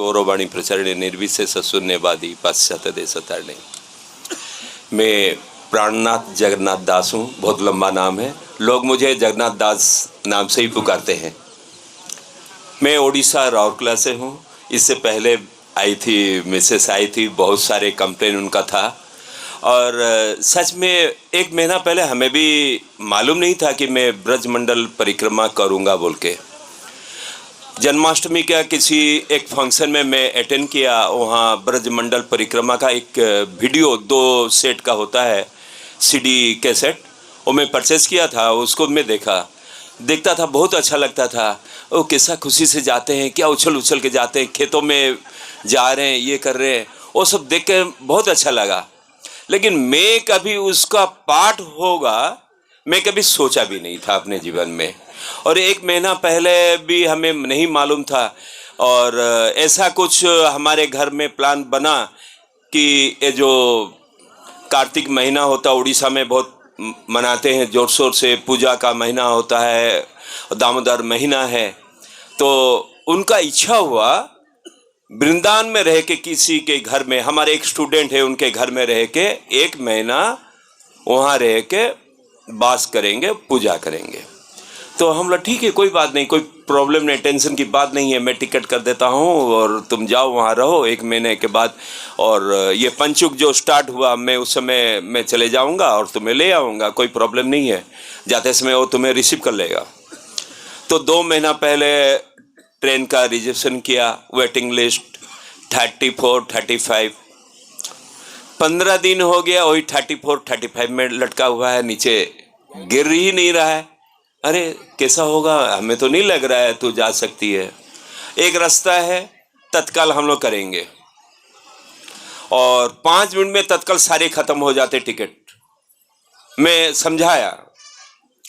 गौरवाणी प्रचारणे निर्विशेष शून्यवादी पाश्चात्य देश तरणे। मैं प्राणनाथ जगन्नाथ दास हूँ, बहुत लंबा नाम है, लोग मुझे जगन्नाथ दास नाम से ही पुकारते हैं। मैं ओडिशा राउरकेला से हूँ। इससे पहले आई थी मिसेस आई थी, बहुत सारे कंप्लेन उनका था और सच में एक महीना पहले हमें भी मालूम नहीं था कि मैं ब्रजमंडल परिक्रमा करूँगा बोल के। जन्माष्टमी का किसी एक फंक्शन में मैं अटेंड किया, वहाँ ब्रजमंडल परिक्रमा का एक वीडियो 2 सेट का होता है, सीडी कैसेट, वो मैं परचेज़ किया था। उसको मैं देखता था, बहुत अच्छा लगता था। वो कैसा खुशी से जाते हैं, क्या उछल उछल के जाते हैं, खेतों में जा रहे हैं, ये कर रहे हैं, वो सब देख के बहुत अच्छा लगा। लेकिन मैं कभी उसका पार्ट होगा मैं कभी सोचा भी नहीं था अपने जीवन में, और एक महीना पहले भी हमें नहीं मालूम था। और ऐसा कुछ हमारे घर में प्लान बना कि ये जो कार्तिक महीना होता, उड़ीसा में बहुत मनाते हैं जोर शोर से, पूजा का महीना होता है, दामोदर महीना है, तो उनका इच्छा हुआ वृंदावन में रह के किसी के घर में, हमारे एक स्टूडेंट है उनके घर में रह के 1 महीना वहाँ रह के वास करेंगे, पूजा करेंगे। तो हम लोग ठीक है, कोई बात नहीं, कोई प्रॉब्लम नहीं, टेंशन की बात नहीं है, मैं टिकट कर देता हूँ और तुम जाओ वहाँ रहो 1 महीने के बाद। और ये पंचुक जो स्टार्ट हुआ, मैं उस समय मैं चले जाऊँगा और तुम्हें ले आऊँगा, कोई प्रॉब्लम नहीं है, जाते समय वो तुम्हें रिसीव कर लेगा। तो 2 महीना पहले ट्रेन का रिजर्वेशन किया, वेटिंग लिस्ट 34-35, 15 दिन हो गया, वही 34-35 में लटका हुआ है, नीचे गिर ही नहीं रहा है। अरे कैसा होगा, हमें तो नहीं लग रहा है तू जा सकती है। एक रास्ता है, तत्काल हम लोग करेंगे, और 5 मिनट में तत्काल सारे खत्म हो जाते टिकट। मैं समझाया,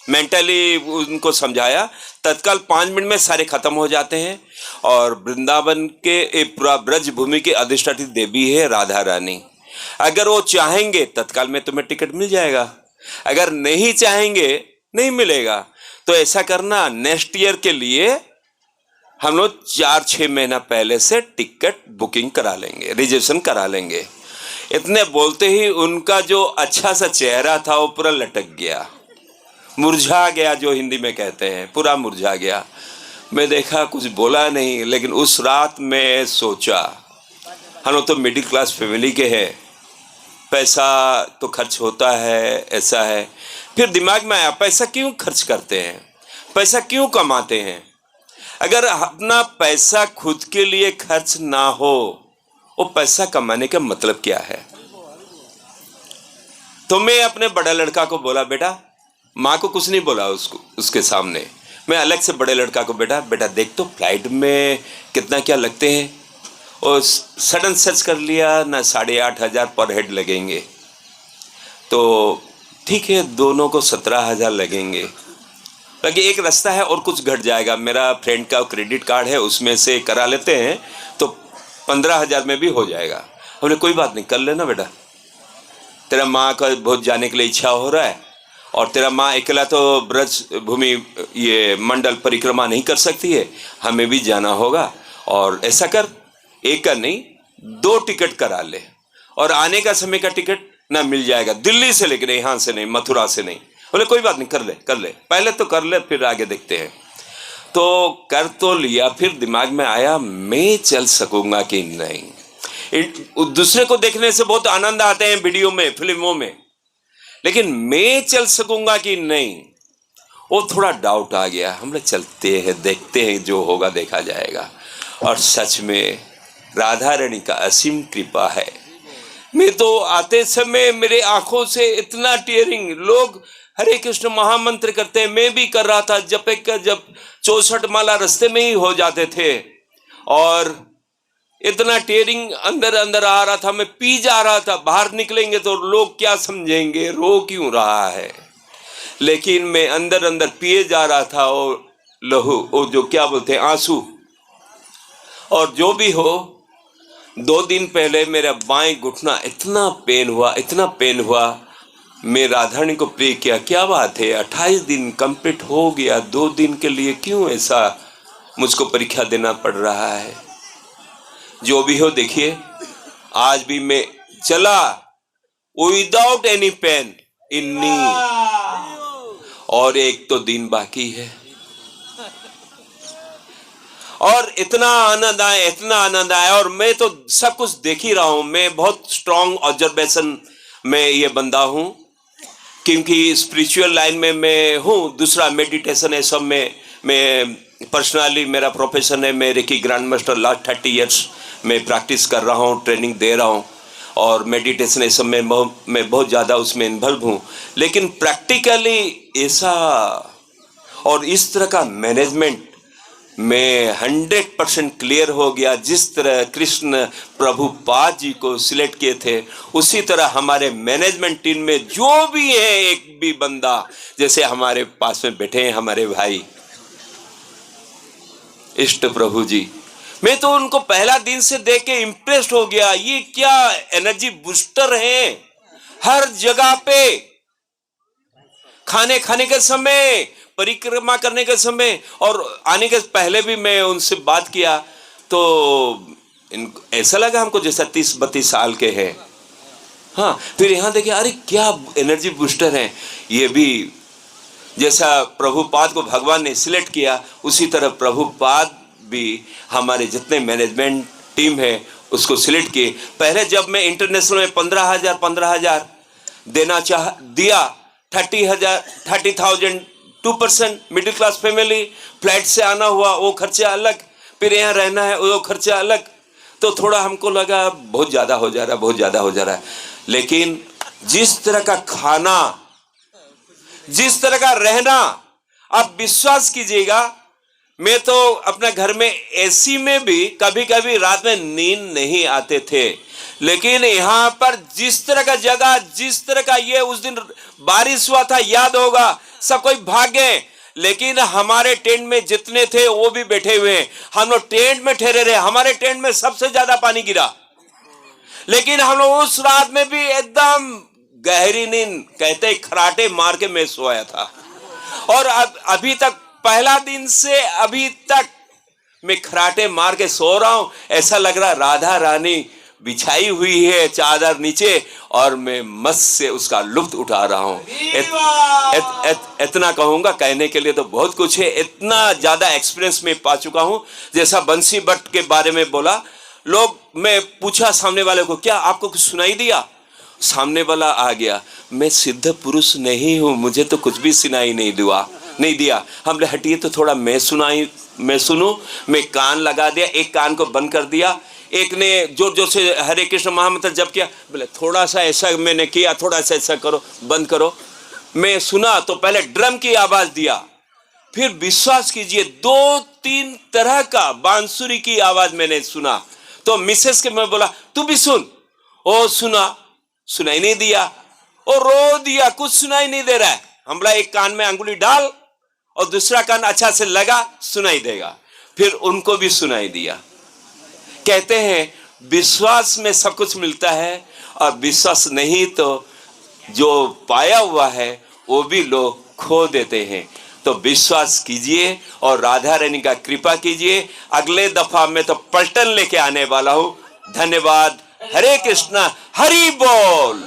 मेंटली उनको समझाया, तत्काल 5 मिनट में सारे खत्म हो जाते हैं। और वृंदावन के पूरा ब्रज भूमि की अधिष्ठात्री देवी है राधा रानी, अगर वो चाहेंगे तत्काल में तुम्हें टिकट मिल जाएगा, अगर नहीं चाहेंगे नहीं मिलेगा। तो ऐसा करना, नेक्स्ट ईयर के लिए हम लोग 4-6 महीना पहले से टिकट बुकिंग करा लेंगे, रिजर्वेशन करा लेंगे। इतने बोलते ही उनका जो अच्छा सा चेहरा था वो पूरा लटक गया, मुरझा गया, जो हिंदी में कहते हैं, पूरा मुरझा गया। मैं देखा, कुछ बोला नहीं, लेकिन उस रात में सोचा, हम लोग तो मिडिल क्लास फैमिली के हैं, पैसा तो खर्च होता है, ऐसा है। फिर दिमाग में आया, पैसा क्यों खर्च करते हैं, पैसा क्यों कमाते हैं? अगर अपना पैसा खुद के लिए खर्च ना हो, वो पैसा कमाने का मतलब क्या है? तो मैं अपने बड़ा लड़का को बोला, बेटा, माँ को कुछ नहीं बोला उसको, उसके सामने मैं अलग से बड़े लड़का को, बेटा देख तो फ्लाइट में कितना क्या लगते हैं। और सडन सर्च कर लिया ना, 8,500 पर हेड लगेंगे। तो ठीक है, दोनों को 17,000 लगेंगे। बाकी एक रास्ता है और कुछ घट जाएगा, मेरा फ्रेंड का क्रेडिट कार्ड है, उसमें से करा लेते हैं तो 15,000 में भी हो जाएगा। हमने कोई बात नहीं, कर लेना बेटा, तेरा माँ का बहुत जाने के लिए इच्छा हो रहा है, और तेरा माँ अकेला तो ब्रज भूमि ये मंडल परिक्रमा नहीं कर सकती है, हमें भी जाना होगा। और ऐसा कर, 1 का नहीं 2 टिकट करा ले, और आने का समय का टिकट ना मिल जाएगा, दिल्ली से, लेकिन यहाँ से नहीं, मथुरा से नहीं। बोले कोई बात नहीं, कर ले, पहले तो कर ले, फिर आगे देखते हैं। तो कर तो लिया, फिर दिमाग में आया, मैं चल सकूंगा कि नहीं। दूसरे को देखने से बहुत आनंद आते हैं वीडियो में, फिल्मों में, लेकिन मैं चल सकूंगा कि नहीं, वो थोड़ा डाउट आ गया। हम लोग चलते हैं, देखते हैं, जो होगा देखा जाएगा। और सच में राधा रानी का असीम कृपा है। मैं तो आते समय मेरे आंखों से इतना टीयरिंग, लोग हरे कृष्ण महामंत्र करते हैं, मैं भी कर रहा था, जब 64 माला रास्ते में ही हो जाते थे, और इतना टीयरिंग अंदर अंदर आ रहा था, मैं पी जा रहा था। बाहर निकलेंगे तो लोग क्या समझेंगे, रो क्यों रहा है, लेकिन मैं अंदर अंदर पिए जा रहा था, और लहू, वो जो क्या बोलते हैं, आंसू। और जो भी हो, 2 दिन पहले मेरा बाएं घुटना इतना पेन हुआ, मैं राधारानी को प्रे किया, क्या बात है, 28 दिन कंप्लीट हो गया, 2 दिन के लिए क्यों ऐसा मुझको परीक्षा देना पड़ रहा है? जो भी हो, देखिए आज भी मैं चला विदाउट एनी पेन इन नी, और एक तो दिन बाकी है। और इतना आनंद आया, इतना आनंद आया। और मैं तो सब कुछ देख ही रहा हूं। मैं बहुत स्ट्रांग ऑब्जर्वेशन में ये बंदा हूं, क्योंकि स्पिरिचुअल लाइन में मैं हूं। दूसरा मेडिटेशन है सब में। मैं पर्सनली, मेरा प्रोफेशन है, मैं reiki grand master last 30 years में प्रैक्टिस कर रहा हूं, ट्रेनिंग दे रहा हूं, और मेडिटेशन इस सब में मैं बहुत ज़्यादा उसमें इन्वॉल्व हूँ। लेकिन प्रैक्टिकली ऐसा और इस तरह का मैनेजमेंट में 100% क्लियर हो गया। जिस तरह कृष्ण प्रभुपाद जी को सिलेक्ट किए थे, उसी तरह हमारे मैनेजमेंट टीम में जो भी है, एक भी बंदा, जैसे हमारे पास में बैठे हैं हमारे भाई इष्ट प्रभु जी, मैं तो उनको पहला दिन से देख के इम्प्रेस्ड हो गया। ये क्या एनर्जी बूस्टर है। हर जगह पे, खाने के समय, परिक्रमा करने के समय, और आने के पहले भी मैं उनसे बात किया तो ऐसा लगा हमको जैसा 30-32 साल के हैं। हाँ, फिर यहाँ देखिए, अरे क्या एनर्जी बूस्टर है। ये भी जैसा प्रभुपाद को भगवान ने सिलेक्ट किया, उसी तरह प्रभुपाद भी हमारे जितने मैनेजमेंट टीम है उसको सिलेक्ट किए। पहले जब मैं इंटरनेशनल में 15,000 देना दिया, 30,000 2% मिडिल क्लास फैमिली, फ्लाइट से आना हुआ वो खर्चा अलग, फिर यहाँ रहना है वो खर्चा अलग, तो थोड़ा हमको लगा बहुत ज़्यादा हो जा रहा है। लेकिन जिस तरह का खाना, जिस तरह का रहना, आप विश्वास कीजिएगा, मैं तो अपने घर में एसी में भी कभी कभी रात में नींद नहीं आते थे। लेकिन यहाँ पर जिस तरह का जगह, जिस तरह का ये, उस दिन बारिश हुआ था, याद होगा, सब कोई भाग गए, लेकिन हमारे टेंट में जितने थे वो भी बैठे हुए हैं। हम लोग टेंट में ठहरे रहे। हमारे टेंट में सबसे ज्यादा पानी गिरा, लेकिन हम लोग उस रात में भी एकदम गहरी नींद, कहते खराटे मार के मैं सोया था। और अभी तक, पहला दिन से अभी तक मैं खराटे मार के सो रहा हूं। ऐसा लग रहा राधा रानी बिछाई हुई है चादर नीचे, और मैं मस्त से उसका लुत्फ उठा रहा हूं। इतना कहूंगा, कहने के लिए तो बहुत कुछ है। इतना ज्यादा एक्सपीरियंस में पा चुका हूं। जैसा बंसी भट्ट के बारे में बोला लोग, मैं पूछा सामने वाले को, क्या आपको कुछ सुनाई दिया? सामने वाला आ गया, मैं सिद्ध पुरुष नहीं हूं, मुझे तो कुछ भी सुनाई नहीं दिया। हमने हटिए तो थोड़ा मैं सुनूं। मैं कान लगा दिया, एक कान को बंद कर दिया। एक ने जोर जोर से हरे कृष्ण महामंत्र जप किया, बोले थोड़ा सा ऐसा मैंने किया, थोड़ा सा ऐसा करो, बंद करो। मैं सुना तो पहले ड्रम की आवाज दिया, फिर विश्वास कीजिए 2-3 तरह का बांसुरी की आवाज मैंने सुना। तो मिसेस के मैं बोला, तू भी सुन। ओ सुना, सुनाई नहीं दिया। ओ रो दिया, कुछ सुनाई नहीं दे रहा है। हमला एक कान में अंगुली डाल और दूसरा कान अच्छा से लगा, सुनाई देगा। फिर उनको भी सुनाई दिया। कहते हैं विश्वास में सब कुछ मिलता है, और विश्वास नहीं तो जो पाया हुआ है वो भी लोग खो देते हैं। तो विश्वास कीजिए और राधा रानी का कृपा कीजिए। अगले दफा मैं तो पलटन लेके आने वाला हूं। धन्यवाद। हरे कृष्णा, हरि बोल।